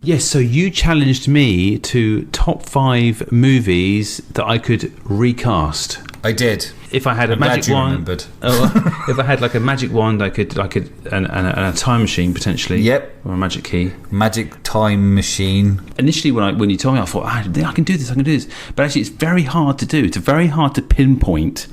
Yes, so you challenged me to top 5 movies that I could recast. I did. If I had a magic wand, if I had like a magic wand, I could, and a time machine potentially. Yep. Or a magic key. Magic time machine. Initially, when you told me, I thought, I can do this. But actually, it's very hard to do. It's very hard to pinpoint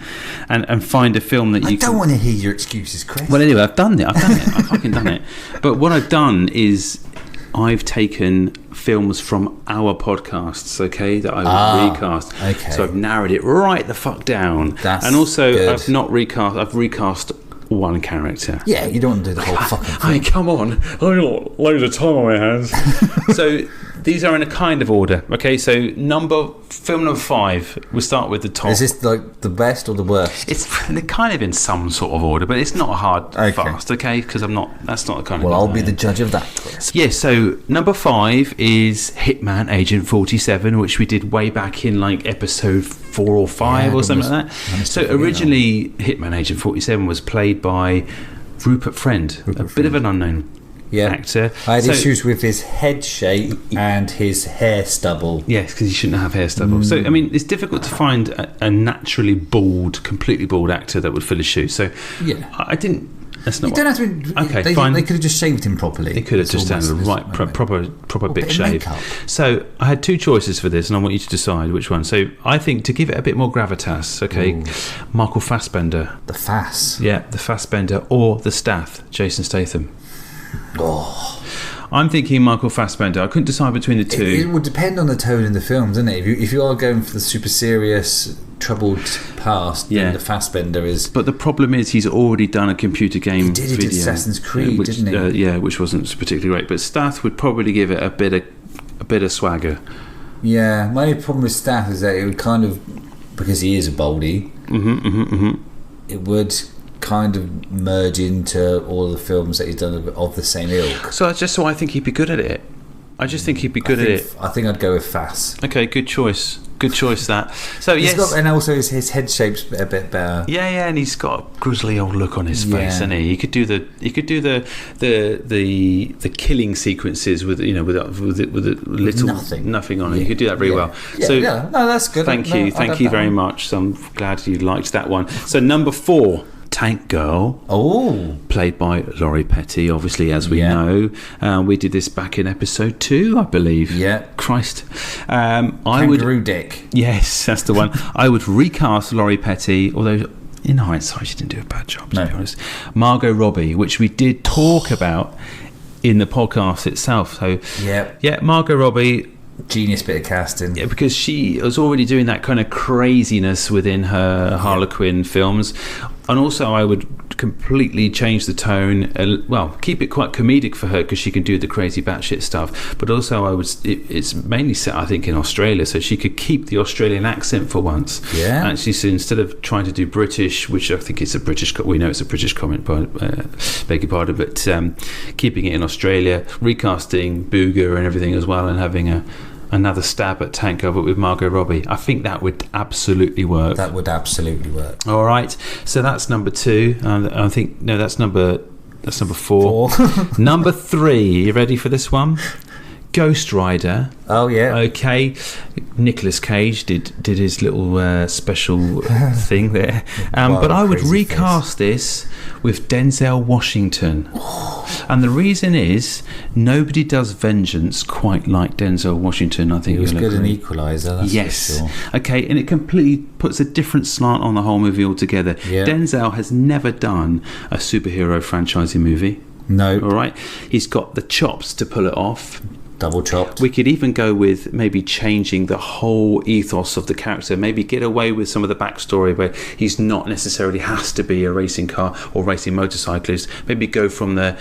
and find a film that you. I don't want to hear your excuses, Chris. Well, anyway, I've done it. I've fucking done it. But what I've done is, I've taken films from our podcasts, okay, that I would recast. Okay. So I've narrowed it right the fuck down. And also, good. I've recast one character. Yeah, you don't want to do the whole fucking thing. Hey, come on. I've got loads of time on my hands. So these are in a kind of order, okay? So film number 5, we'll start with the top. Is this like the best or the worst? They're kind of in some sort of order, but it's not hard fast, okay? Because that's not the kind of... Well, I'll be the judge of that, Chris. Yeah, so number 5 is Hitman Agent 47, which we did way back in like episode 4 or 5 or something like that. So originally, Hitman Agent 47 was played by Rupert Friend, a bit of an unknown actor. I had issues with his head shape and his hair stubble. Yes, because he shouldn't have hair stubble. So, I mean, it's difficult to find a naturally bald, completely bald actor that would fill his shoes. So, I didn't... That's not. You don't have to. Okay, fine. They could have just shaved him properly. They could have just done the right, proper big shave. So I had 2 choices for this, and I want you to decide which one. So I think to give it a bit more gravitas, okay, Michael Fassbender. The Fass. Yeah, the Fassbender, or the Stath, Jason Statham. Oh. I'm thinking Michael Fassbender. I couldn't decide between the 2. It would depend on the tone in the film, doesn't it? If you are going for the super serious, troubled past, then the Fassbender is... But the problem is he's already done a computer game He did Assassin's Creed, didn't he? Which wasn't particularly great. But Stath would probably give it a bit of swagger. Yeah, my only problem with Stath is that it would kind of... Because he is a baldy, it would... kind of merge into all the films that he's done of the same ilk. So I think he'd be good at it. I just think he'd be good at it. I think I'd go with Fass. Okay, good choice. Good choice, that. So and also his head shape's a bit better. Yeah, and he's got a grizzly old look on his face, hasn't he? He could do the killing sequences with a little nothing on it. He could do that very well. No, that's good. Thank you very much. So I'm glad you liked that one. So number 4. Tank Girl, played by Laurie Petty, obviously, as we know. We did this back in episode 2, I believe. Yeah. Christ. Kangaroo Dick. Yes, that's the one. I would recast Laurie Petty, although in hindsight she didn't do a bad job, to be honest. Margot Robbie, which we did talk about in the podcast itself. So Margot Robbie, genius bit of casting. Yeah, because she was already doing that kind of craziness within her Harlequin films. And also I would completely change the tone, keep it quite comedic for her because she can do the crazy batshit stuff, but also it's mainly set, I think, in Australia, so she could keep the Australian accent for once. Actually, so instead of trying to do British, which I think it's a British, we know it's a British comment, beg your pardon, but keeping it in Australia, recasting Booger and everything as well, and having another stab at Tank Girl, but with Margot Robbie. I think that would absolutely work. That would absolutely work. All right, so that's number 2. I think that's number 4. Number 3. You ready for this one? Ghost Rider. Oh yeah. Okay. Nicolas Cage did his little special thing there. But I would recast this with Denzel Washington. And the reason is nobody does vengeance quite like Denzel Washington. I think he was good in Equalizer. That's for sure. Okay, and it completely puts a different slant on the whole movie altogether. Yeah. Denzel has never done a superhero franchising movie. No. All right. He's got the chops to pull it off. Double chopped. We could even go with maybe changing the whole ethos of the character, maybe get away with some of the backstory where he's not necessarily has to be a racing car or racing motorcyclist. Maybe go from the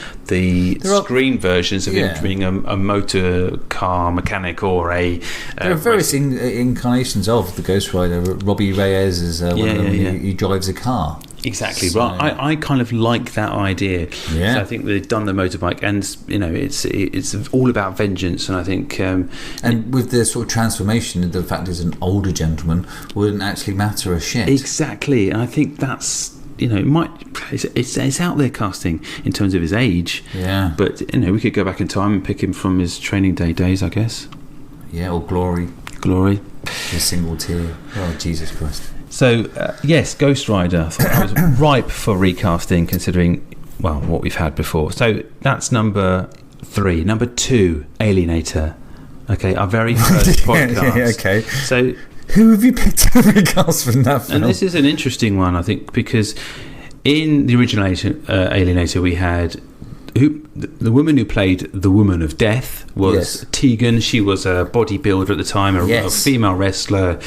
screen versions of him being a motor car mechanic or a there are various incarnations of the Ghost Rider. Robbie Reyes is one of them. He drives a car. Exactly. So, right. I kind of like that idea. Yeah. So I think they've done the motorbike, and it's all about vengeance. And I think, and with the sort of transformation, the fact he's an older gentleman wouldn't actually matter a shit. Exactly. And I think that's it's out there casting in terms of his age. Yeah. But we could go back in time and pick him from his training day days, I guess. Yeah, or Glory. A single tear. Oh, Jesus Christ. So, yes, Ghost Rider. I thought I was ripe for recasting, considering, well, what we've had before. So, that's number 3. Number 2, Alienator. Okay, our very first podcast. Yeah, okay. So, who have you picked to recast from that film? And this is an interesting one, I think, because in the original Alienator, we had... the woman who played the Woman of Death was Tegan. She was a bodybuilder at the time, a female wrestler.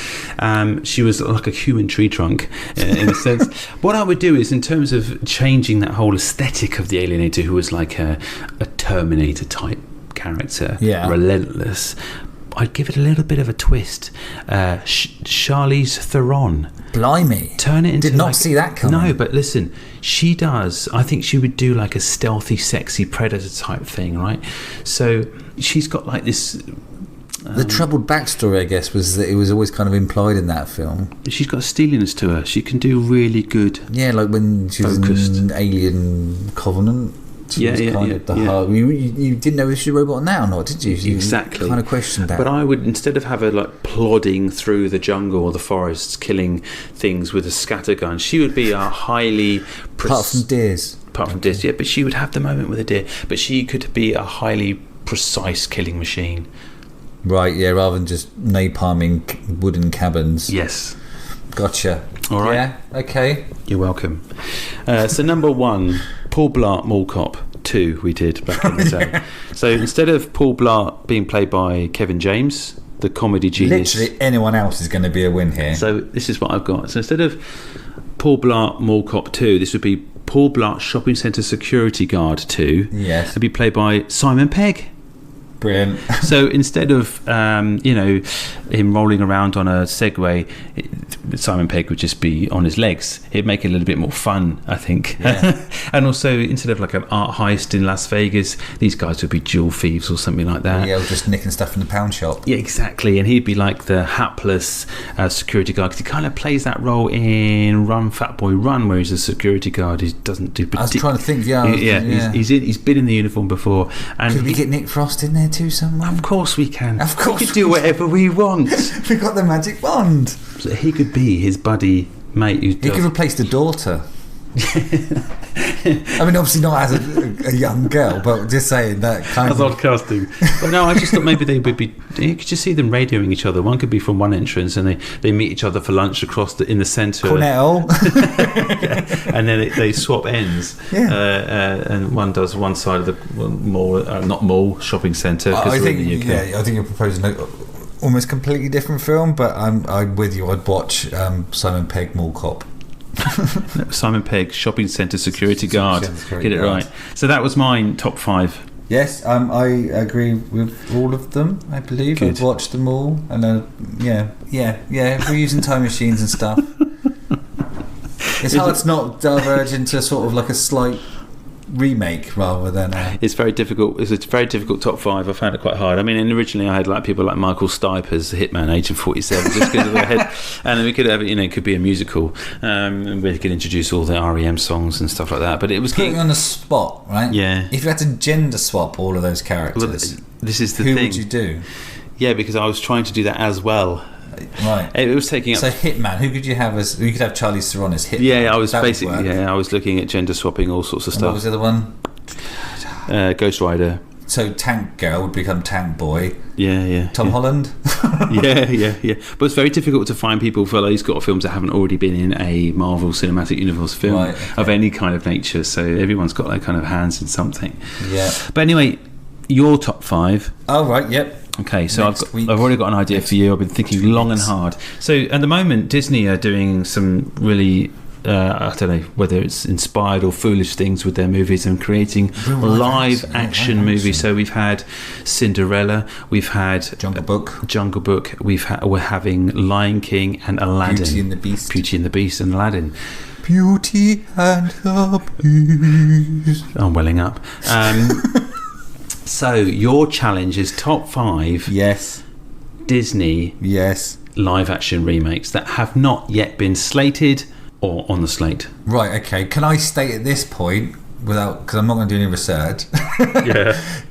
She was like a human tree trunk in a sense. What I would do is, in terms of changing that whole aesthetic of the Alienator, who was like a Terminator type character, relentless, I'd give it a little bit of a twist. Charlize Theron. Blimey. Turn it into... Did not see that coming. No, but listen, she does... I think she would do like a stealthy, sexy predator type thing, right? So she's got like this... the troubled backstory, I guess, was that it was always kind of implied in that film. She's got a steeliness to her. She can do really good... Yeah, like when she was in Alien Covenant. You didn't know if she was a robot now or not, did you? Exactly. You kind of questioned that. But I would, instead of have her like plodding through the jungle or the forests, killing things with a scattergun, she would be a highly... Apart from deers, yeah, but she would have the moment with a deer. But she could be a highly precise killing machine. Right, yeah, rather than just napalming wooden cabins. Yes. Gotcha. All right. Yeah, okay. You're welcome. So number 1, Paul Blart Mall Cop 2 we did back in the day. So instead of Paul Blart being played by Kevin James, the comedy genius... Literally anyone else is going to be a win here. So this is what I've got. So instead of Paul Blart Mall Cop 2, this would be Paul Blart Shopping Centre Security Guard 2. Yes. It'd be played by Simon Pegg. Brilliant. So instead of him rolling around on a Segway, Simon Pegg would just be on his legs. It'd make it a little bit more fun, I think. Yeah. And also, instead of like an art heist in Las Vegas, these guys would be jewel thieves or something like that. Yeah, or just nicking stuff from the pound shop. Yeah, exactly. And he'd be like the hapless security guard, because he kind of plays that role in Run Fat Boy Run, where he's a security guard who doesn't do... I was trying to think, he's been in the uniform before. And could we get Nick Frost in there too somewhere? Of course we can. Of course we can do whatever we want. We've got the magic wand. So he could be his buddy mate. He could replace the daughter. I mean, obviously not as a young girl, but just saying that kind of... That's odd casting. But no, I just thought maybe they would be... You could just see them radioing each other. One could be from one entrance, and they meet each other for lunch across in the centre. Cornell. And then they swap ends. Yeah. And one does one side of the mall, not mall, shopping centre. I think you're proposing almost completely different film, but I'm with you. I'd watch Simon Pegg Mall Cop. Simon Pegg Shopping Centre Security Guard. Get it right. So that was mine, top 5. Yes, I agree with all of them. I believe Good. I've watched them all, and we're using time machines and stuff. It's hard to not diverge into sort of like a slight remake rather than it's very difficult. It's a very difficult top 5. I found it quite hard. I mean, and originally I had like people like Michael Stipe as Hitman Agent 47 just because of their head, and then we could have it could be a musical, and we could introduce all the REM songs and stuff like that, but it was putting on the spot, right? Yeah. If you had to gender swap all of those characters, well, this is the thing. Who would you do? Yeah, because I was trying to do that as well. Right. It was taking up... So Hitman, who could you have as... You could have Charlize Theron as Hitman. Yeah, I was basically... Yeah, I was looking at gender swapping, all sorts of stuff. What was the other one? Ghost Rider. So Tank Girl would become Tank Boy. Yeah. Tom Holland. yeah. But it's very difficult to find people for these sort of films that haven't already been in a Marvel Cinematic Universe film of any kind of nature. So everyone's got like kind of hands in something. Yeah. But anyway, your top 5. Oh right, yep. Okay, so I've already got an idea for you. I've been thinking long and hard. So at the moment, Disney are doing some really I don't know whether it's inspired or foolish things with their movies and creating live action movies. So we've had Cinderella, we've had Jungle Book, we're having Lion King and Aladdin. Beauty and the Beast and Aladdin. Beauty and the Beast. I'm welling up. So your challenge is top 5 Disney live action remakes that have not yet been slated or on the slate. Right, okay. Can I state at this point, because I'm not going to do any research,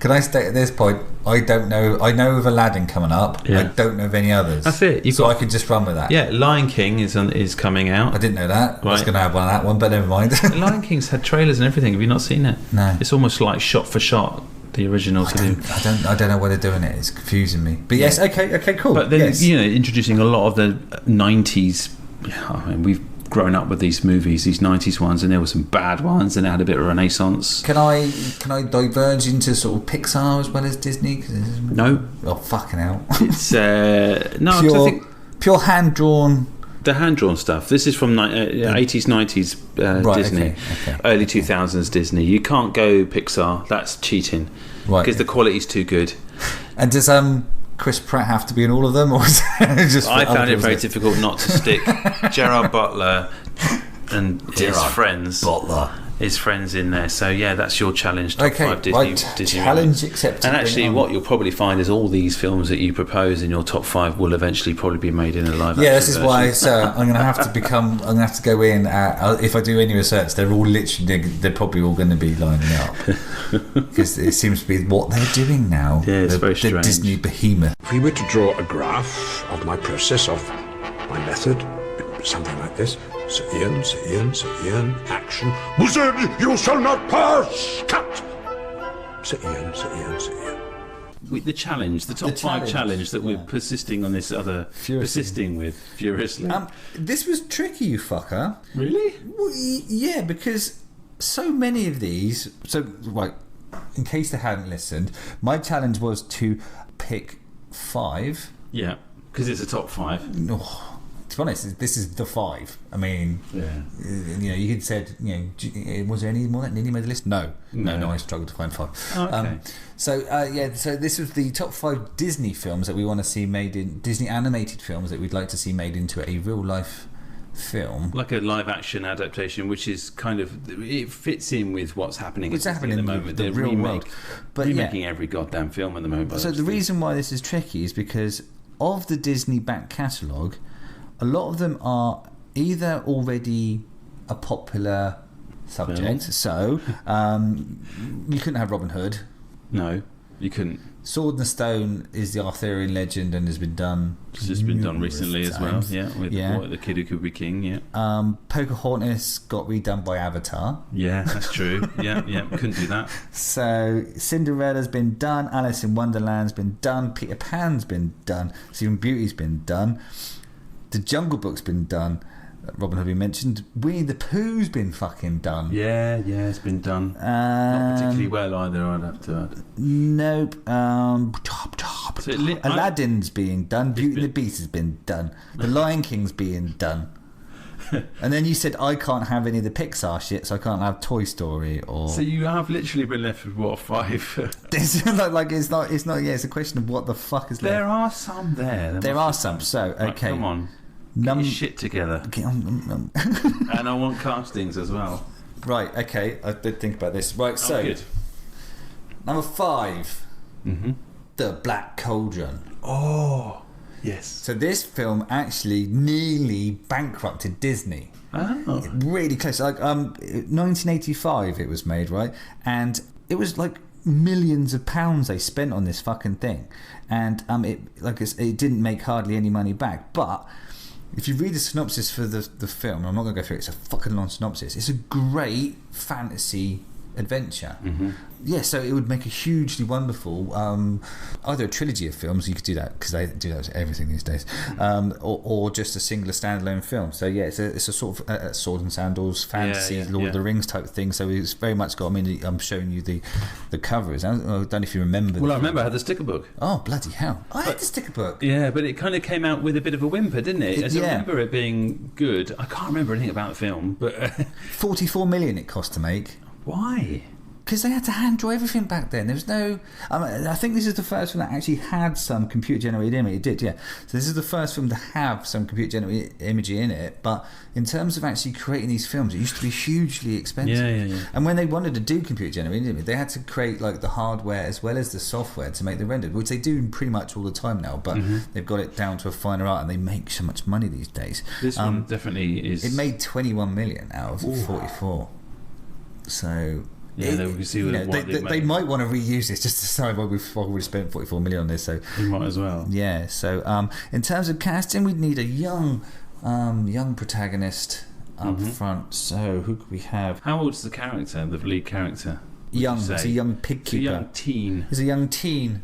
can I state at this point, I don't know, I know of Aladdin coming up, I don't know of any others. That's it. I could just run with that. Yeah, Lion King is coming out. I didn't know that. I was going to have one of that one, but never mind. Lion King's had trailers and everything. Have you not seen it? No. It's almost like shot for shot. The original. I don't know why they're doing it. It's confusing me. But yes, okay, cool. But then introducing a lot of the 90s. I mean, we've grown up with these movies, these 90s ones, and there were some bad ones, and it had a bit of a renaissance. Can I diverge into sort of Pixar as well as Disney? No. Oh fucking hell! It's no. Pure hand drawn. The hand-drawn stuff. This is from 80s, 90s Disney. Okay. Early 2000s Disney. You can't go Pixar. That's cheating. Right. Because the quality's too good. And does Chris Pratt have to be in all of them? Or is it just I found it very difficult not to stick Gerard Butler and his friends in there. So yeah, that's your challenge. Top 5 Disney challenge accepted. And actually, what you'll probably find is all these films that you propose in your top 5 will eventually probably be made in a live action. Yeah, this is why. So I'm going to have to go in. If I do any research, they're probably all going to be lining up because it seems to be what they're doing now. Yeah, it's very strange. The Disney behemoth. If we were to draw a graph of my process, of my method, something like this. Sir Ian, action. Wizard, you shall not pass! Cut! Sir Ian. The challenge, the top 5 challenge that we're persisting on this other... Persisting with, furiously. This was tricky, you fucker. Really? Well, yeah, because so many of these... So, right, in case they hadn't listened, my challenge was to pick 5. Yeah, because it's a top 5. No. To be honest, this is the 5. I mean, you had said, was there any more that nearly made the list? No, I struggled to find 5. Oh, okay. So this was the top 5 Disney films that we want to see made in Disney animated films that we'd like to see made into a real life film, like a live action adaptation, which is kind of, it fits in with what's happening at the moment. The real world, but remaking every goddamn film at the moment. So the reason why this is tricky is because of the Disney back catalogue. A lot of them are either already a popular subject, so you couldn't have Robin Hood. No, you couldn't. Sword and Stone is the Arthurian legend and has been done. It's just been done recently times. As well, with the Kid Who Could Be King, Pocahontas got redone by Avatar. Yeah, that's true. yeah, couldn't do that. So Cinderella's been done, Alice in Wonderland's been done, Peter Pan's been done, Sleeping Beauty's been done. The Jungle Book's been done. Robin Hood we mentioned. Winnie the Pooh's been fucking done. Yeah, it's been done. Not particularly well either, I'd have to add. Nope. Aladdin's being done. Beauty and the Beast has been done. The Lion King's being done. And then you said I can't have any of the Pixar shit, so I can't have Toy Story or. So you have literally been left with what, 5? It's not. Yeah, it's a question of what the fuck is left. There are some there. There are some. So okay, right, come on. Get your shit together. And I want castings as well. Right, okay. I did think about this. Right, so good. Number 5, The Black Cauldron. Oh, yes. So this film actually nearly bankrupted Disney. Oh, really close. Like 1985, it was made, right? And it was like millions of pounds they spent on this fucking thing, and it didn't make hardly any money back, but. If you read the synopsis for the film, I'm not going to go through it, it's a fucking long synopsis. It's a great fantasy adventure. Yeah, so it would make a hugely wonderful either a trilogy of films. You could do that because they do that with everything these days, or just a singular standalone film. So yeah, it's a sort of sword and sandals fantasy, Lord of the Rings type thing. So it's very much got. I mean, I'm showing you the covers. I don't know if you remember. Well, I remember I had the sticker book. Oh bloody hell! I had the sticker book. Yeah, but it kind of came out with a bit of a whimper, didn't it? I remember it being good. I can't remember anything about the film, but 44 million it cost to make. Why? Because they had to hand draw everything back then. There was no... I think this is the first one that actually had some computer-generated image. It did, yeah. So this is the first film to have some computer-generated imagery in it. But in terms of actually creating these films, it used to be hugely expensive. Yeah. And when they wanted to do computer-generated image, they had to create like the hardware as well as the software to make the render, which they do pretty much all the time now. But they've got it down to a finer art, and they make so much money these days. This one definitely is... It made 21 million out of 44. So... Yeah, they might want to reuse this just to decide why we've already spent 44 million on this. So we might as well. Yeah. So in terms of casting, we'd need a young protagonist up front. So who could we have? How old's the character, the lead character? Young. It's a young pig keeper. It's a young teen. It's a young teen.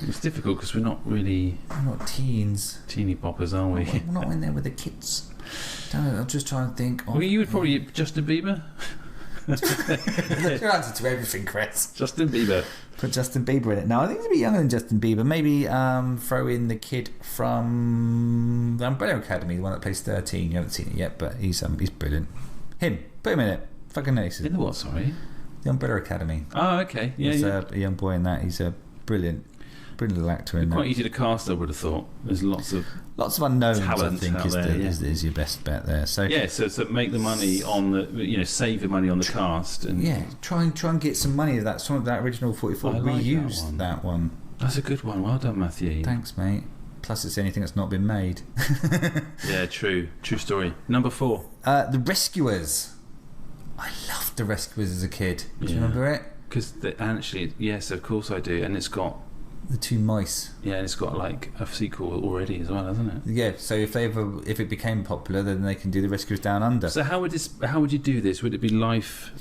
It's difficult because we're not really... We're not teens. Teeny poppers, are we? We're not in there with the kids. I'm just trying to think. Well, you would probably... Justin Bieber? That's your answer to everything, Chris. Justin Bieber. Put Justin Bieber in it. No, I think he's a bit younger than Justin Bieber. Maybe throw in the kid from the Umbrella Academy, the one that plays 13. You haven't seen it yet, but he's brilliant. Him. Put him in it. Fucking ace. In the what, sorry? The Umbrella Academy. Oh, okay. Yeah, he's a young boy in that. He's a brilliant little actor in that. Quite easy to cast, I would have thought. There's lots of unknowns. I think is your best bet there. So yeah, so make the money on the save the money on the cast, and try and get some money of that. Some of that original 44. Reuse that one. That's a good one. Well done, Matthew. Thanks, mate. Plus, it's anything that's not been made. Yeah, true story. Number 4. The Rescuers. I loved The Rescuers as a kid. Do you remember it? Because actually, yes, of course I do, and it's got the 2 mice. Yeah, and it's got like a sequel already as well, hasn't it? Yeah. So if it became popular, then they can do The Rescuers Down Under. So how would you do this? Would it be life?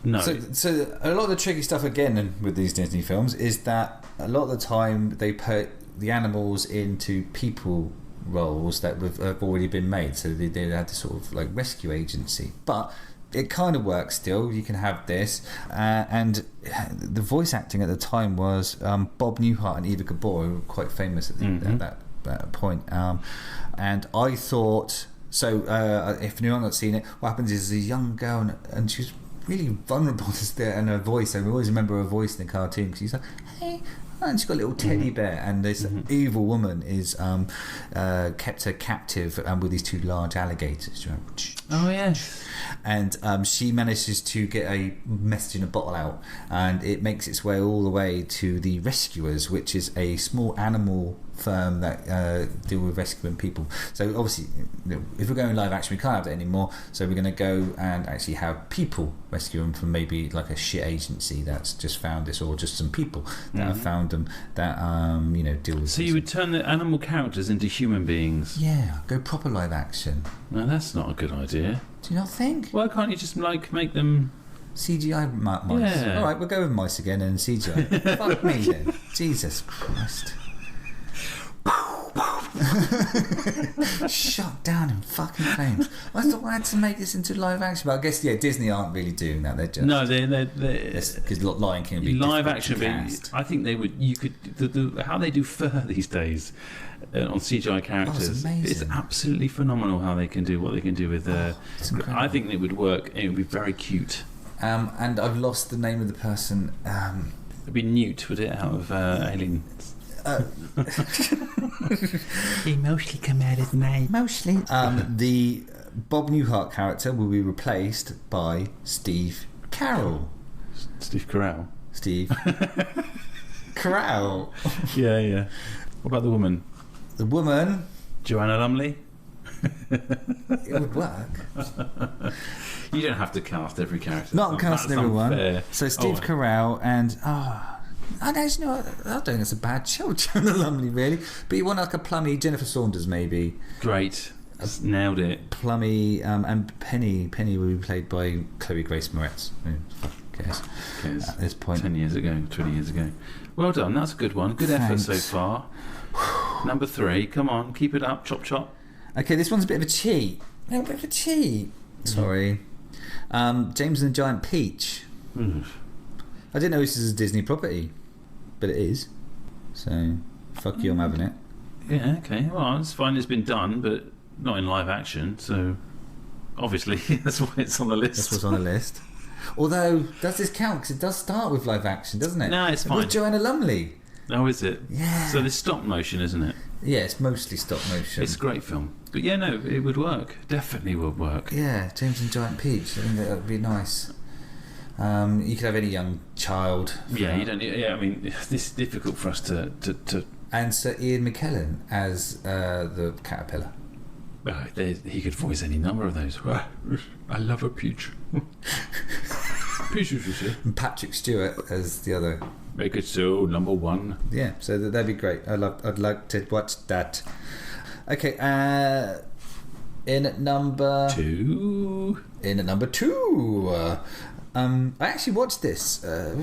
No. So a lot of the tricky stuff again with these Disney films is that a lot of the time they put the animals into people roles that have already been made. So they had this sort of like rescue agency, but it kind of works still. You can have this, and the voice acting at the time was Bob Newhart and Eva Gabor, who were quite famous at that point. And I thought, if anyone not seen it, what happens is a young girl, and she's really vulnerable in her voice. I always remember her voice in the cartoon because she's like, "Hey." And she's got a little teddy bear, and this evil woman is kept her captive with these 2 large alligators. Oh yes. And she manages to get a message in a bottle out, and it makes its way all the way to the Rescuers, which is a small animal firm that deal with rescuing people. So obviously, if we're going live action, we can't have that anymore. So we're going to go and actually have people rescue them from maybe like a shit agency that's just found this, or just some people that have found them that deal with. So you would turn the animal characters into human beings? Yeah, go proper live action. No, that's not a good idea. Do you not think? Why can't you just make them CGI mice? Yeah. All right, we'll go with mice again and CGI. Fuck me then. Jesus Christ. Shut down in fucking flames. I thought I had to make this into live action, but I guess Disney aren't really doing that. They're just because Lion King would be live action. I think they would. You could how they do fur these days on CGI characters. It's absolutely phenomenal how they can do what they can do with. I think it would work. It would be very cute. And I've lost the name of the person. It'd be Newt, would it, out of Alien? He mostly come out his name. Mostly. The Bob Newhart character will be replaced by Steve Carell. Steve Carell. Steve Carell. Yeah. What about the woman? The woman, Joanna Lumley. It would work. You don't have to cast every character. Not casting everyone. Unfair. So Steve Carell and I don't think it's a bad show, Joanna Lumley, really. But you want like a plummy Jennifer Saunders, maybe. Great. Nailed it. Plummy, and Penny will be played by Chloe Grace Moretz. Who the fuck cares at this point? 10 years ago, 20 years ago. Well done, that's a good one. Good effort so far. Number 3, come on, keep it up, chop chop. Okay, this one's a bit of a cheat. Sorry. James and the Giant Peach. I didn't know this is a Disney property, but it is. So, fuck you, I'm having it. Yeah, okay. Well, it's fine, it's been done, but not in live action, so obviously that's why it's on the list. That's what's on the list. Although, does this count? Because it does start with live action, doesn't it? No, it's fine. With Joanna Lumley. Oh, is it? Yeah. So there's stop motion, isn't it? Yeah, it's mostly stop motion. It's a great film. But yeah, no, it would work. Definitely would work. Yeah, James and Giant Peach. I think that would be nice. You could have any young child. Yeah, you don't. Yeah, I mean, this is difficult for us to. And Sir Ian McKellen as the caterpillar. He could voice any number of those. I love a peach. And Patrick Stewart as the other. Make it so, number 1. Yeah, so that'd be great. I'd like to watch that. Okay, in at number 2. In at number 2. I actually watched this for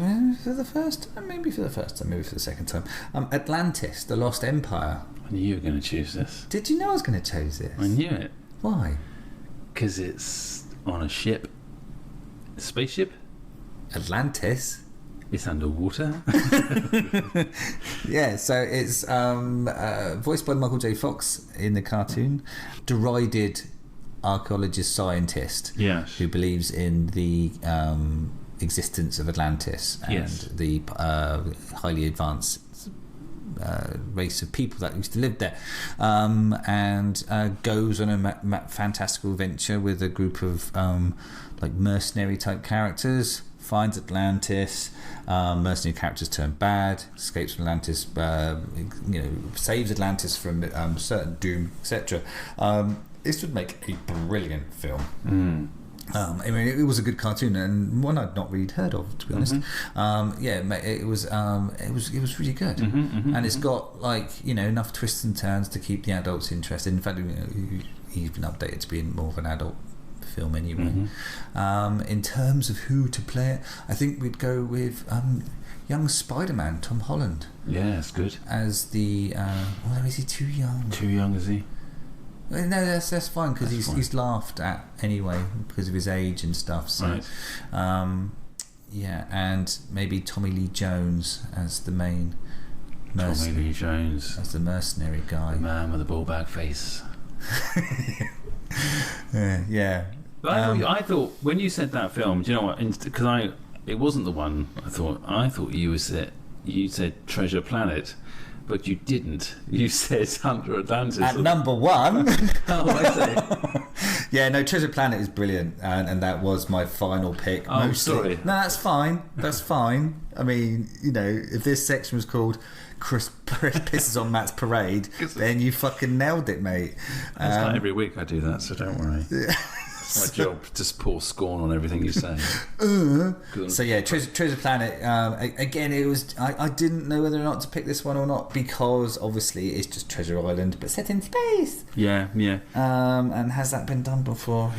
the first time, maybe for the second time. Atlantis, The Lost Empire. I knew you were going to choose this. Did you know I was going to choose this? I knew it. Why? Because it's on a ship. A spaceship? Atlantis? It's underwater. Yeah, so it's voiced by Michael J. Fox in the cartoon. Derided archaeologist scientist who believes in the existence of Atlantis and the highly advanced race of people that used to live there, and goes on a fantastical adventure with a group of like mercenary type characters. Finds Atlantis, mercenary characters turn bad, escapes from Atlantis, saves Atlantis from certain doom, etc. This would make a brilliant film. I mean, it was a good cartoon and one I'd not really heard of, to be honest. It was really good, and it's got enough twists and turns to keep the adults interested. In fact, he's been updated to being more of an adult film anyway. In terms of who to play it, I think we'd go with young Spider-Man, Tom Holland. Yeah, that's good. As the is he too young? Too young, is he? No, that's fine because he's laughed at anyway because of his age and stuff. So, right. And maybe Tommy Lee Jones as the main. Tommy Lee Jones as the mercenary guy, the man with the ball bag face. Yeah. I thought when you said that film, do you know what? Because it wasn't the one I thought you said Treasure Planet, but you didn't. You said Hunter Atlantis at number 1. Oh, I see. Yeah, no, Treasure Planet is brilliant, and that was my final pick. Oh, mostly. Sorry. No, that's fine. That's fine. I mean, if this section was called Chris pisses on Matt's parade, then you fucking nailed it, mate. It's like every week I do that, so don't worry. It's my job, just pour scorn on everything you say. So yeah, Treasure Planet. Again, it was. I didn't know whether or not to pick this one or not because obviously it's just Treasure Island, but set in space. Yeah. And has that been done before?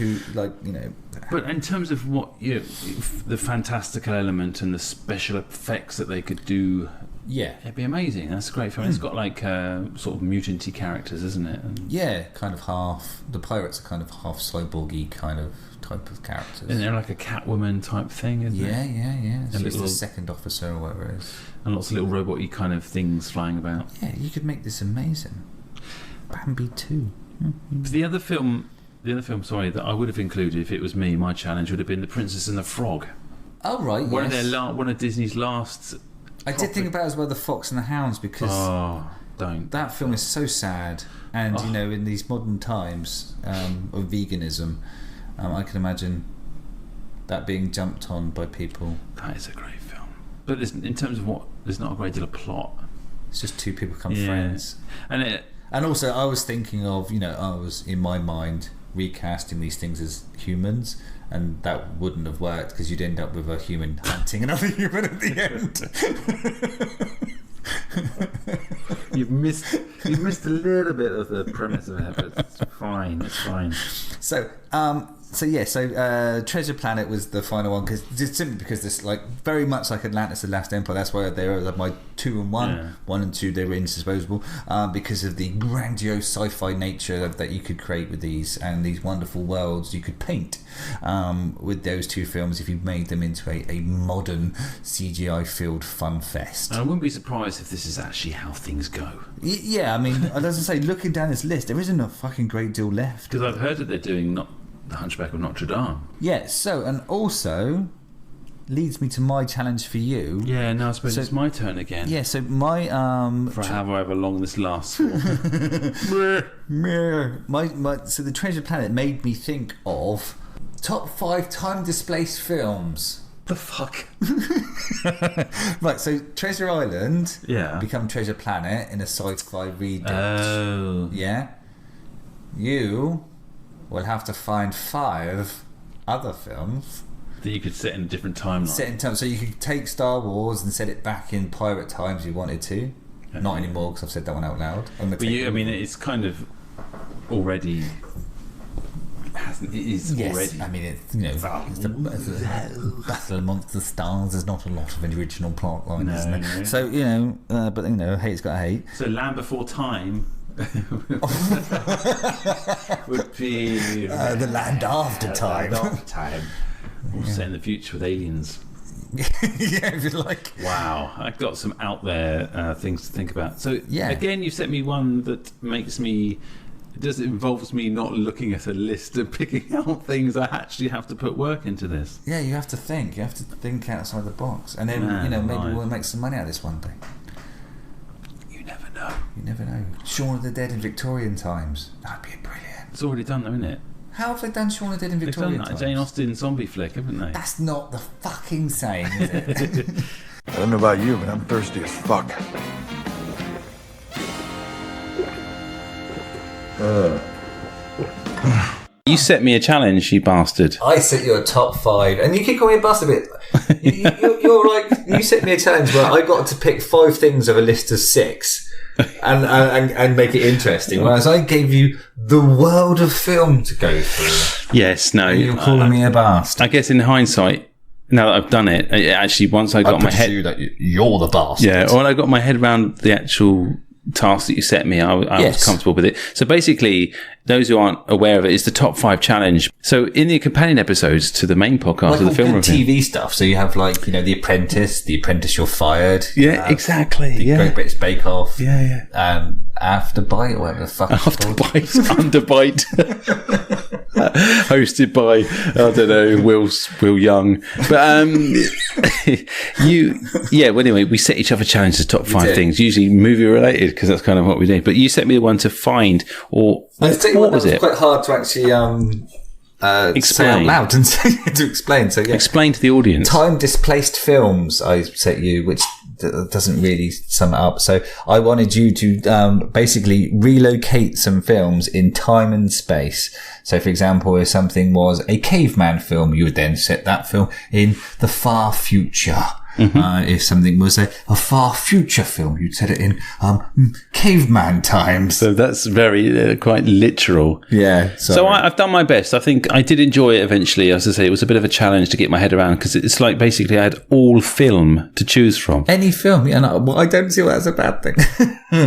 But in terms of what the fantastical element and the special effects that they could do. Yeah, it'd be amazing. That's a great film. It's got like sort of mutanty characters, isn't it? And kind of half. The pirates are kind of half cyborgy kind of type of characters. Isn't there like a Catwoman type thing? Isn't it? Yeah. She's the second officer or whatever it is. And lots of little robot-y kind of things flying about. Yeah, you could make this amazing. Bambi 2. The other film, that I would have included if it was me, my challenge would have been The Princess and the Frog. Oh right, one of Disney's last. I did think about as well The Fox and the Hounds because don't. That film is so sad, and in these modern times of veganism, I can imagine that being jumped on by people. That is a great film, but in terms of there's not a great deal of plot. It's just two people become friends, and also I was thinking of I was in my mind recasting these things as humans, and that wouldn't have worked because you'd end up with a human hunting another human at the end. You've missed a little bit of the premise of it, but it's fine. It's fine. So, Treasure Planet was the final one simply because this, like, very much like Atlantis: The Last Empire. That's why they were my 2 and 1. Yeah. 1 and 2 they were indisposable because of the grandiose sci-fi nature that you could create with these, and these wonderful worlds you could paint with those 2 films if you made them into a modern CGI filled fun fest. And I wouldn't be surprised if this is actually how things go. Yeah, I mean, as I say, looking down this list, there isn't a fucking great deal left. Because I've heard that they're doing The Hunchback of Notre Dame. Yeah, so, and also leads me to my challenge for you. Yeah, now I suppose it's my turn again. Yeah, so my for however long this lasts for. So the Treasure Planet made me think of top 5 time displaced films. The fuck? Right, so Treasure Island become Treasure Planet in a sci-fi redux. Oh. Yeah? You will have to find 5 other films that you could set in a different timeline. Set in time, so you could take Star Wars and set it back in pirate times if you wanted to. Okay. Not anymore, because I've said that one out loud. But it's kind of already... It is already. I mean, it's the Battle Amongst the Stars. There's not a lot of original plot line, isn't there? No. So but hate's got a hate. So Land Before Time would be the Land After Time. Or set in the future with aliens. Yeah, if you like. Wow, I've got some out there things to think about. So again, you set me one that makes me. It involves me not looking at a list and picking out things. I actually have to put work into this. Yeah, you have to think. You have to think outside the box, and then maybe we'll make some money out of this one day. You never know. You never know. Shaun of the Dead in Victorian times. That'd be brilliant. It's already done, though, isn't it? How have they done Shaun of the Dead in Victorian times? They've done that Jane Austen zombie flick, haven't they? That's not the fucking same, is it? I don't know about you, but I'm thirsty as fuck. You set me a challenge, you bastard. I set you a top 5, and you keep calling me a bastard a bit. You're like, you set me a challenge where I got to pick 5 things of a list of 6 and make it interesting, whereas I gave you the world of film to go through. Yes, no. And you're calling me a bastard. I guess in hindsight, now that I've done it, actually, once I got my head... that you're the bastard. Yeah, when I got my head around the actual task that you set me, I was comfortable with it. So basically, those who aren't aware of it, it's the top 5 challenge. So in the companion episodes to the main podcast of the film review, TV stuff. So you have The Apprentice, You're Fired. Yeah, exactly. The Great British Bake Off. Yeah. Afterbite, or whatever the fuck. Afterbite, Underbite. Hosted by, I don't know, Will Young. But well, anyway, we set each other challenges, top 5 things, usually movie related, because that's kind of what we do. But you set me the one to find, or what was it? Quite hard to actually say out loud and to explain. So explain to the audience. Time displaced films. I set you, which doesn't really sum it up. So I wanted you to basically relocate some films in time and space. So, for example, if something was a caveman film, you would then set that film in the far future. Mm-hmm. If something was a far future film, you'd set it in caveman times. So that's very quite literal. Yeah. So I've done my best. I think I did enjoy it eventually. As I say, it was a bit of a challenge to get my head around, because it's like basically I had all film to choose from. Any film, yeah. No, I don't see why that's a bad thing.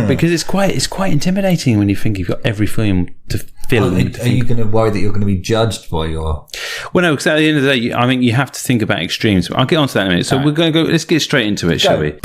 Because it's quite intimidating when you think you've got every film to film. Are you going to worry that you're going to be judged by your... Well, no, because at the end of the day, I think you have to think about extremes. I'll get onto that in a minute. So we're going to go... Let's get straight into it, shall we?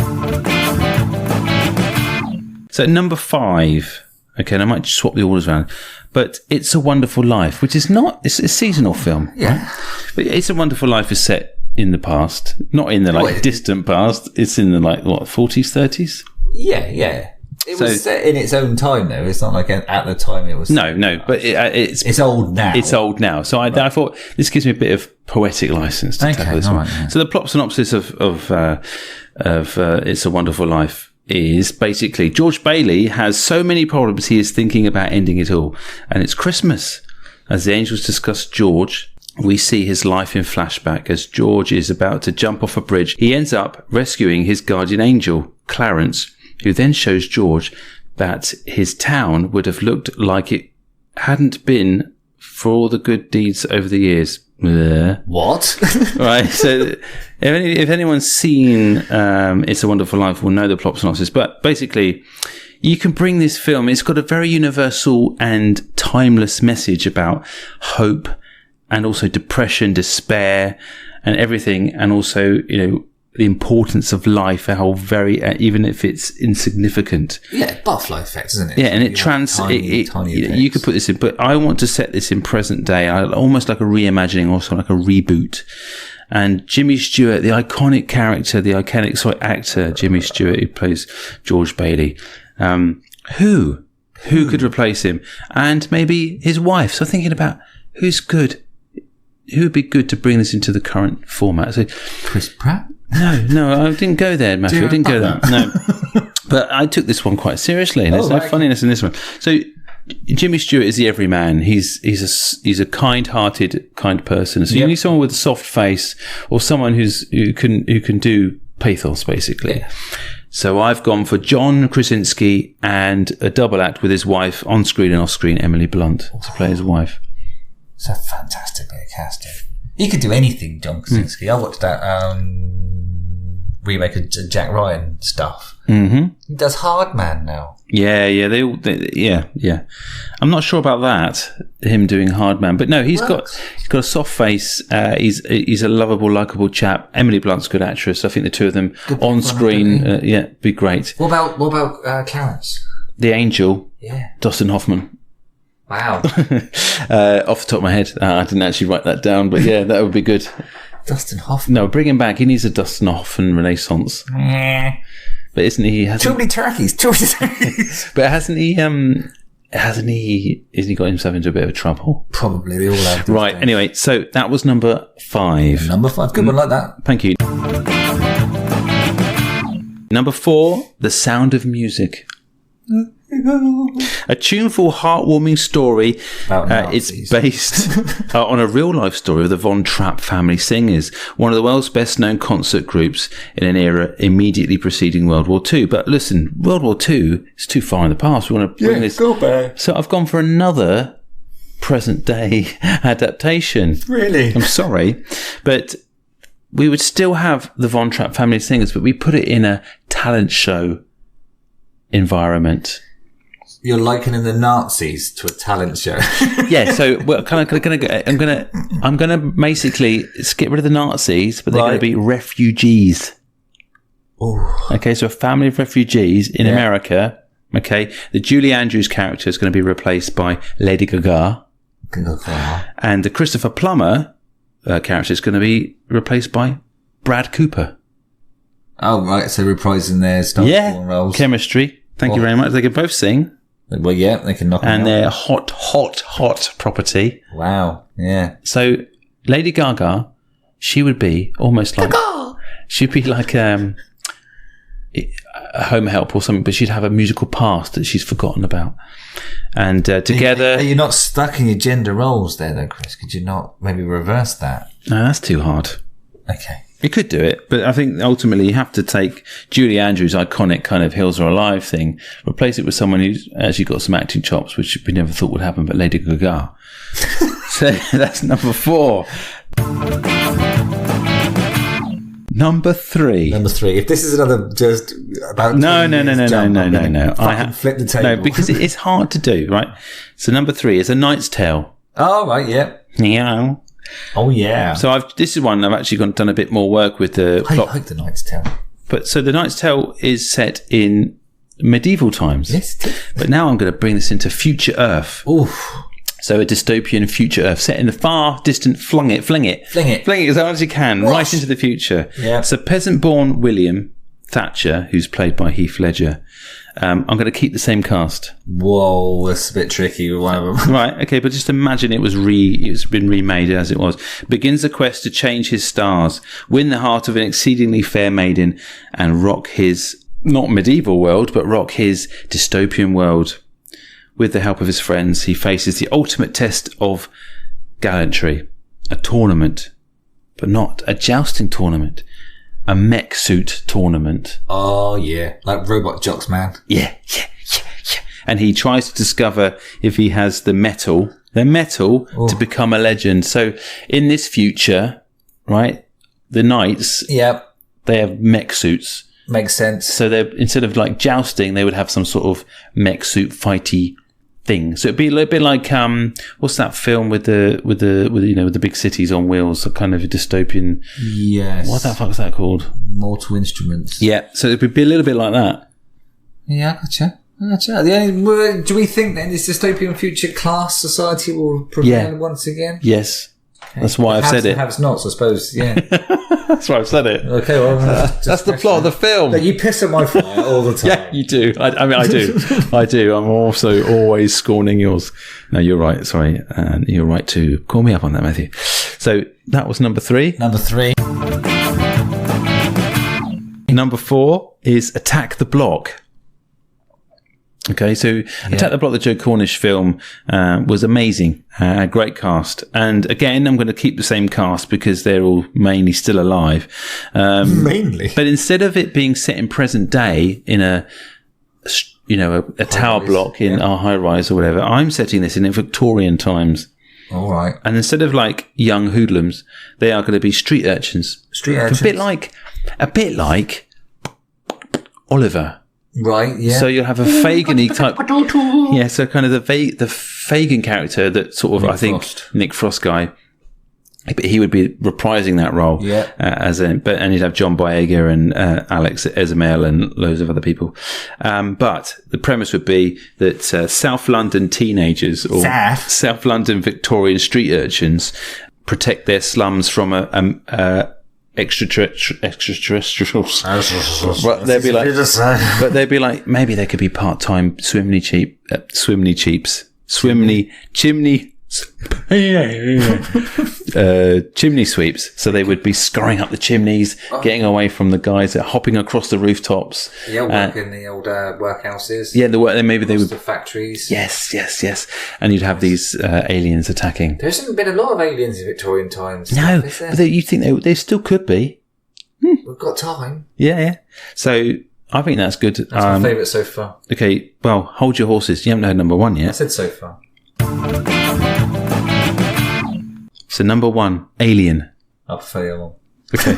So number 5... Okay, and I might swap the orders around. But It's a Wonderful Life, which is not... It's a seasonal film. Yeah. Right? But It's a Wonderful Life is set in the past. Not in the, distant past. It's in the, 40s, 30s? Yeah. It was set in its own time, though. It's not like at the time it was... No, but it's old now. It's old now. So I thought this gives me a bit of poetic license to tackle this one. Right, yeah. So the plot synopsis of It's a Wonderful Life is basically George Bailey has so many problems he is thinking about ending it all. And it's Christmas. As the angels discuss George, we see his life in flashback as George is about to jump off a bridge. He ends up rescuing his guardian angel, Clarence, who then shows George that his town would have looked like it hadn't been for all the good deeds over the years. What? Right, so if anyone's seen It's a Wonderful Life will know the plot synopsis, but basically you can bring this film, it's got a very universal and timeless message about hope and also depression, despair and everything, and also, the importance of life, how very, even if it's insignificant. Yeah, butterfly effect, isn't it? Yeah, and tiny you could put this in, but I want to set this in present day, almost like a reimagining, also like a reboot. And Jimmy Stewart, the iconic character, actor, Jimmy Stewart, who plays George Bailey, who could replace him? And maybe his wife. So thinking about who's good, who would be good to bring this into the current format. So Chris Pratt? No, I didn't go there, Matthew. I didn't go there. No. But I took this one quite seriously, and there's no funniness in this one. So Jimmy Stewart is the everyman. He's a kind-hearted, kind person. So you need someone with a soft face, or someone who can do pathos, basically. Yeah. So I've gone for John Krasinski and a double act with his wife, on screen and off screen, Emily Blunt, to play his wife. It's a fantastic bit of casting. He could do anything, John Krasinski. I watched that remake of Jack Ryan stuff. Mm-hmm. He does Hard Man now. Yeah. Yeah. I'm not sure about that, him doing Hard Man, but no, he's got a soft face. He's a lovable, likable chap. Emily Blunt's a good actress. I think the two of them on screen, be great. What about Clarence? The Angel. Yeah. Dustin Hoffman. Wow. Off the top of my head, I didn't actually write that down, but yeah, that would be good. Dustin Hoffman. No, bring him back. He needs a Dustin Hoffman renaissance. But isn't he? Too many turkeys. But hasn't he got himself into a bit of trouble? Probably. They all have. Right. Days. Anyway, so that was number 5. Number 5. Good one, like that. Thank you. Number 4, The Sound of Music. A tuneful, heartwarming story. It's based on a real-life story of the Von Trapp family singers, one of the world's best-known concert groups in an era immediately preceding World War II. But listen, World War II is too far in the past. We want to bring this. Go back. So I've gone for another present-day adaptation. Really? I'm sorry, but we would still have the Von Trapp family singers, but we put it in a talent show environment. You're likening the Nazis to a talent show. Yeah, so I'm gonna basically get rid of the Nazis, but they're going to be refugees. Ooh. Okay, so a family of refugees in America. Okay, the Julie Andrews character is going to be replaced by Lady Gaga, and the Christopher Plummer character is going to be replaced by Brad Cooper. Oh right, so reprising their stuff. Yeah, roles. Chemistry. Thank you very much. They can both sing. Well, yeah, they can knock. And they're hot property. Wow. Yeah. So Lady Gaga, she would be almost like she'd be like a home help or something, but she'd have a musical past that she's forgotten about. And together, are you not stuck in your gender roles there, though, Chris? Could you not maybe reverse that? No, that's too hard. Okay. You could do it, but I think ultimately you have to take Julie Andrews' iconic kind of Hills Are Alive thing, replace it with someone who's actually got some acting chops, which we never thought would happen, but Lady Gaga. So that's number 4. Number 3. Number 3. If this is another just about no. I flip the table. No, because it's hard to do, right? So number 3 is A Knight's Tale. Oh right, yeah. Yeah. Oh yeah. So this is one I've actually done a bit more work with the plot. I like The Knight's Tale. But so The Knight's Tale is set in medieval times. Yes. But now I'm going to bring this into future Earth. Oof. So a dystopian future Earth set in the far distant, fling it as hard as you can, right into the future. Yeah. So peasant-born William Thatcher, who's played by Heath Ledger. I'm going to keep the same cast. Whoa, that's a bit tricky with one of them. Right, okay, but just imagine it's been remade as it was. Begins the quest to change his stars, win the heart of an exceedingly fair maiden, and rock his, not medieval world, but rock his dystopian world. With the help of his friends, he faces the ultimate test of gallantry, a tournament, but not a jousting tournament, a mech suit tournament. Oh, yeah. Like Robot Jocks, man. Yeah. And he tries to discover if he has the metal to become a legend. So in this future, right, the knights, Yep. they have mech suits. Makes sense. So they instead of like jousting, they would have some sort of mech suit fighty thing. So it'd be a little bit like what's that film with the big cities on wheels, a kind of a dystopian. Yes. What the fuck is that called? Mortal Instruments. Yeah. So it would be a little bit like that. Yeah, gotcha. Do we think that in this dystopian future, class society will prevail once again? Yes. That's why I've said it. Haves nots, I suppose. Yeah. That's why I've said it. Okay, well, that's the plot of the film. But you piss at my fire all the time. Yeah, you do. I mean, I do. I do. I'm also always scorning yours. No, you're right. Sorry. And you're right to call me up on that, Matthew. So that was number 3. Number 3. Number 4 is Attack the Block. Okay, so Attack the Block, the Joe Cornish film, was amazing. Great cast. And again, I'm going to keep the same cast because they're all mainly still alive. Mainly? But instead of it being set in present day in a tower block in our high rise or whatever, I'm setting this in Victorian times. All right. And instead of like young hoodlums, they are going to be street urchins. Street urchins. A bit like Oliver. Right, yeah. So you'll have a Fagin-y type. Yeah, so kind of the Fagin character that sort of, Nick Frost guy. But he would be reprising that role. Yeah. And you'd have John Boyega and Alex Esmail and loads of other people. But the premise would be that South London teenagers or South London Victorian street urchins protect their slums from extraterrestrials. But they'd be like, maybe they could be part-time chimney sweeps. So they would be scouring up the chimneys, getting away from the guys that are hopping across the rooftops. Yeah, working the old workhouses. Yeah, maybe they would the factories. Yes. And you'd have these aliens attacking. There hasn't been a lot of aliens in Victorian times. No, but you think they still could be. We've got time. Yeah. So I think that's good. That's my favourite so far. Okay, well, hold your horses. You haven't heard number 1 yet. I said so far. So number 1, Alien. I prefer your one. Okay.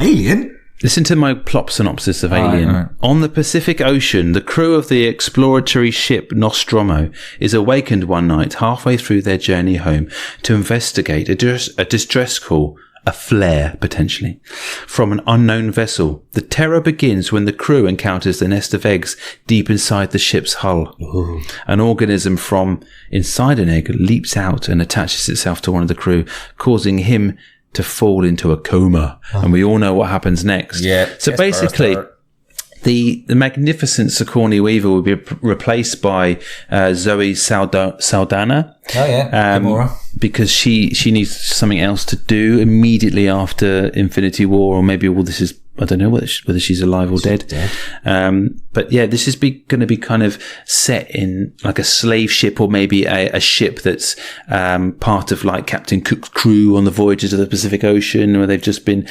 Alien? Listen to my plot synopsis of Alien. Right. On the Pacific Ocean, the crew of the exploratory ship Nostromo is awakened one night halfway through their journey home to investigate a distress call, a flare potentially, from an unknown vessel. The terror begins when the crew encounters the nest of eggs deep inside the ship's hull. Ooh. An organism from inside an egg leaps out and attaches itself to one of the crew, causing him to fall into a coma. Oh. And we all know what happens next. Yeah. So basically, the magnificent Sigourney Weaver will be replaced by Zoe Saldana. Oh yeah, because she needs something else to do immediately after Infinity War, or maybe this is, I don't know whether she's alive or dead. But yeah, this is going to be kind of set in like a slave ship, or maybe a ship that's part of like Captain Cook's crew on the voyages of the Pacific Ocean, where they've just been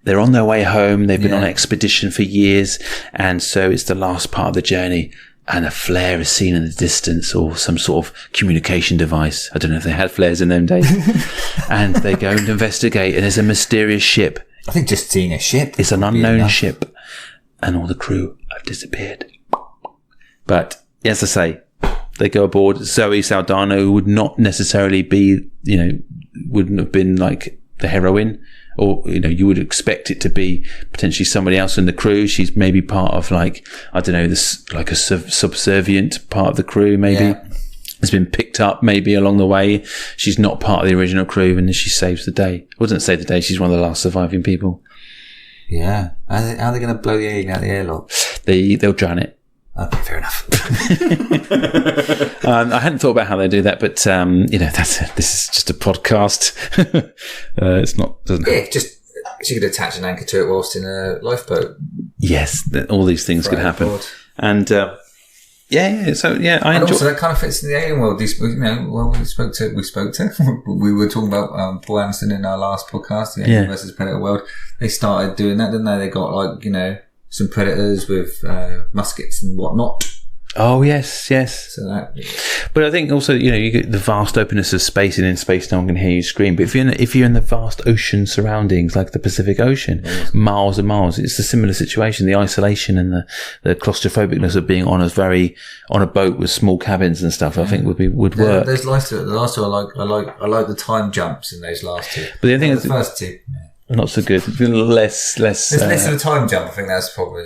they're on their way home. They've been on an expedition for years. And so it's the last part of the journey. And a flare is seen in the distance, or some sort of communication device. I don't know if they had flares in them days. And they go and investigate. And there's a mysterious ship. I think just seeing a ship. It's an unknown ship. And all the crew have disappeared. But as I say, they go aboard. Zoe Saldana, who would not necessarily be, wouldn't have been like the heroine. Or, you would expect it to be potentially somebody else in the crew. She's maybe part of like, I don't know, this like a subservient part of the crew, maybe. Has been picked up maybe along the way. She's not part of the original crew, and then she saves the day. I wouldn't save the day. She's one of the last surviving people. Yeah. How are they going to blow the alien out of the airlock? They'll drown it. Okay, fair enough. I hadn't thought about how they do that, but this is just a podcast. It's not. She could attach an anchor to it whilst in a lifeboat. Yes, all these things could happen. And Yeah. So yeah, I And enjoy. also that kind of fits in the alien world. We spoke to. We were talking about Paul Anderson in our last podcast, the Alien versus Predator world. They started doing that, didn't they? They got some predators with muskets and whatnot. Oh yes. So that, But I think also, you get the vast openness of space, and in space no one can hear you scream. But if you're in the vast ocean surroundings, like the Pacific Ocean, miles and miles, it's a similar situation. The isolation and the claustrophobicness of being on a boat with small cabins and stuff, I think would work. There's last two. The last two I like the time jumps in those last two. But the thing is, the first two. Not so good. Less. There's less of a time jump. I think that's probably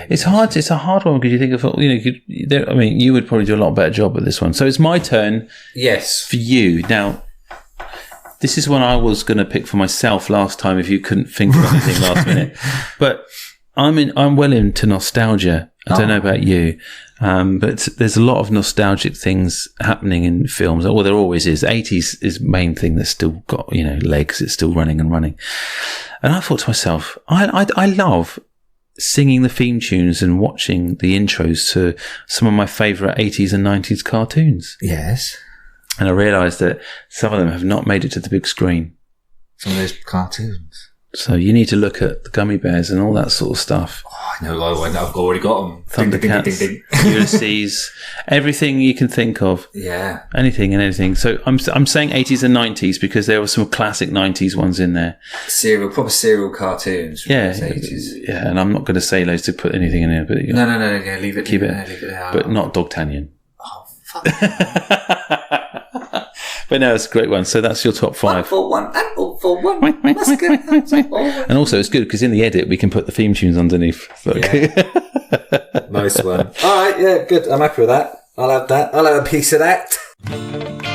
It's hard. It's a hard one because you think of you would probably do a lot better job at this one. So it's my turn. Yes. For you now. This is one I was going to pick for myself last time if you couldn't think of anything last minute. But I'm well into nostalgia. I don't know about you, but there's a lot of nostalgic things happening in films. Well, there always is. 80s is the main thing that's still got, legs. It's still running and running. And I thought to myself, I love singing the theme tunes and watching the intros to some of my favourite 80s and 90s cartoons. Yes. And I realised that some of them have not made it to the big screen. Some of those cartoons. So you need to look at the Gummy Bears and all that sort of stuff. Oh, I know. I've already got them. Thundercats, Ulysses, everything you can think of. Yeah. Anything and anything. So I'm saying 80s and 90s because there were some classic 90s ones in there. Proper serial cartoons. From Yeah. the 80s. Yeah, and I'm not going to say those to put anything in there. But No. Yeah, leave it. Keep it. Leave it out. But not Dogtanian. Oh, fuck. But no, it's a great one. So that's your top 5. 1 for 1, apple for 1, musket. And also it's good because in the edit we can put the theme tunes underneath. Look. Yeah. Nice one. All right, yeah, good. I'm happy with that. I'll have that. I'll have a piece of that.